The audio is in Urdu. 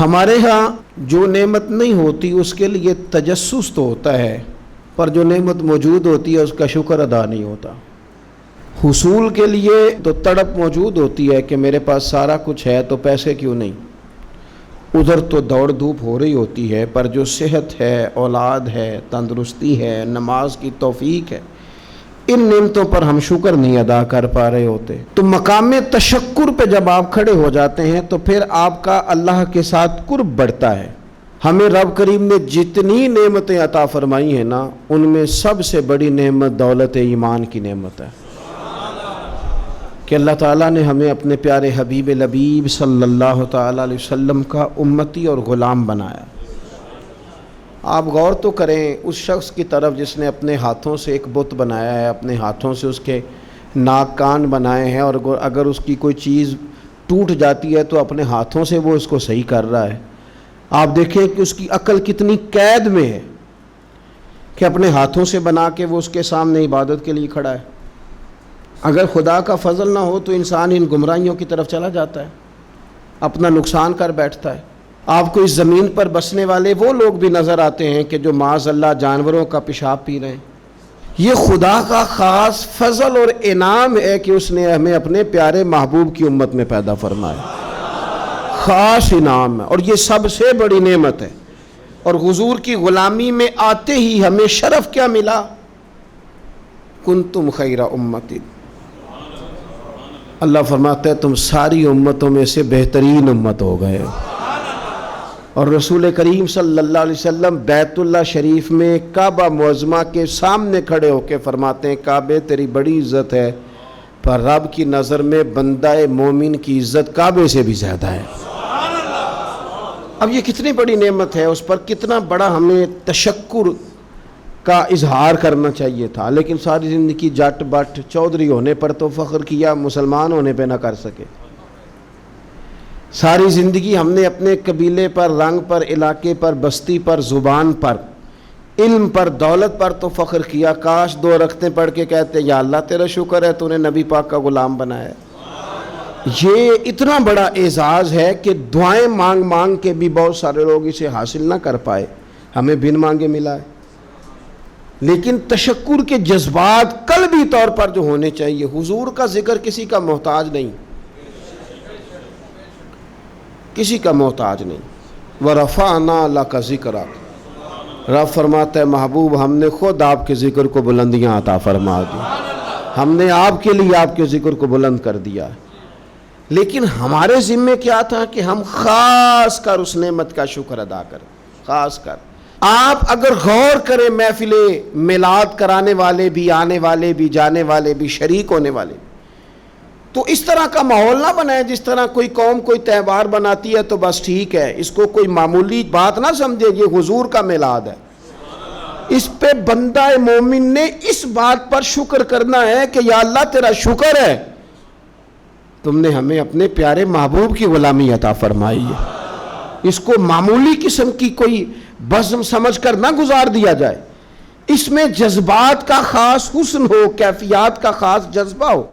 ہمارے ہاں جو نعمت نہیں ہوتی اس کے لیے تجسس تو ہوتا ہے، پر جو نعمت موجود ہوتی ہے اس کا شکر ادا نہیں ہوتا۔ حصول کے لیے تو تڑپ موجود ہوتی ہے کہ میرے پاس سارا کچھ ہے تو پیسے کیوں نہیں، ادھر تو دوڑ دھوپ ہو رہی ہوتی ہے، پر جو صحت ہے، اولاد ہے، تندرستی ہے، نماز کی توفیق ہے، ان نعمتوں پر ہم شکر نہیں ادا کر پا رہے ہوتے۔ تو مقام تشکر پہ جب آپ کھڑے ہو جاتے ہیں تو پھر آپ کا اللہ کے ساتھ قرب بڑھتا ہے۔ ہمیں رب کریم نے جتنی نعمتیں عطا فرمائی ہیں نا، ان میں سب سے بڑی نعمت دولت ایمان کی نعمت ہے کہ اللہ تعالیٰ نے ہمیں اپنے پیارے حبیب لبیب صلی اللہ تعالیٰ علیہ وسلم کا امتی اور غلام بنایا۔ آپ غور تو کریں اس شخص کی طرف جس نے اپنے ہاتھوں سے ایک بت بنایا ہے، اپنے ہاتھوں سے اس کے ناک کان بنائے ہیں، اور اگر اس کی کوئی چیز ٹوٹ جاتی ہے تو اپنے ہاتھوں سے وہ اس کو صحیح کر رہا ہے۔ آپ دیکھیں کہ اس کی عقل کتنی قید میں ہے کہ اپنے ہاتھوں سے بنا کے وہ اس کے سامنے عبادت کے لیے کھڑا ہے۔ اگر خدا کا فضل نہ ہو تو انسان ان گمراہیوں کی طرف چلا جاتا ہے، اپنا نقصان کر بیٹھتا ہے۔ آپ کو اس زمین پر بسنے والے وہ لوگ بھی نظر آتے ہیں کہ جو معاذ اللہ جانوروں کا پیشاب پی رہے ہیں۔ یہ خدا کا خاص فضل اور انعام ہے کہ اس نے ہمیں اپنے پیارے محبوب کی امت میں پیدا فرمایا، خاص انعام ہے، اور یہ سب سے بڑی نعمت ہے۔ اور حضور کی غلامی میں آتے ہی ہمیں شرف کیا ملا؟ کنتم خیر امت، اللہ فرماتا ہے تم ساری امتوں میں سے بہترین امت ہو گئے۔ اور رسول کریم صلی اللہ علیہ وسلم بیت اللہ شریف میں کعبہ معظمہ کے سامنے کھڑے ہو کے فرماتے ہیں کعبے تیری بڑی عزت ہے، پر رب کی نظر میں بندہ مومن کی عزت کعبے سے بھی زیادہ ہے۔ اب یہ کتنی بڑی نعمت ہے، اس پر کتنا بڑا ہمیں تشکر کا اظہار کرنا چاہیے تھا، لیکن ساری زندگی جٹ بٹ چودھری ہونے پر تو فخر کیا، مسلمان ہونے پہ نہ کر سکے۔ ساری زندگی ہم نے اپنے قبیلے پر، رنگ پر، علاقے پر، بستی پر، زبان پر، علم پر، دولت پر تو فخر کیا، کاش 2 رکعتیں پڑھ کے کہتے یا اللہ تیرا شکر ہے تو نے نبی پاک کا غلام بنایا۔ یہ اتنا بڑا اعزاز ہے کہ دعائیں مانگ مانگ کے بھی بہت سارے لوگ اسے حاصل نہ کر پائے، ہمیں بن مانگے ملا ہے۔ لیکن تشکر کے جذبات قلبی طور پر جو ہونے چاہیے، حضور کا ذکر کسی کا محتاج نہیں، کسی کا محتاج نہیں۔ وَرَفَعْنَا لَكَ ذِكْرَكَ، رب فرماتا ہے محبوب ہم نے خود آپ کے ذکر کو بلندیاں عطا فرما دی، ہم نے آپ کے لیے آپ کے ذکر کو بلند کر دیا۔ لیکن ہمارے ذمے کیا تھا کہ ہم خاص کر اس نعمت کا شکر ادا کریں، خاص کر۔ آپ اگر غور کریں محفل میلاد کرانے والے بھی، آنے والے بھی، جانے والے بھی، شریک ہونے والے بھی، تو اس طرح کا ماحول نہ بنائے جس طرح کوئی قوم کوئی تہوار بناتی ہے تو بس ٹھیک ہے، اس کو کوئی معمولی بات نہ سمجھے، یہ حضور کا میلاد ہے۔ اس پہ بندہ مومن نے اس بات پر شکر کرنا ہے کہ یا اللہ تیرا شکر ہے تم نے ہمیں اپنے پیارے محبوب کی غلامی عطا فرمائی ہے۔ اس کو معمولی قسم کی کوئی بزم سمجھ کر نہ گزار دیا جائے، اس میں جذبات کا خاص حسن ہو، کیفیات کا خاص جذبہ ہو۔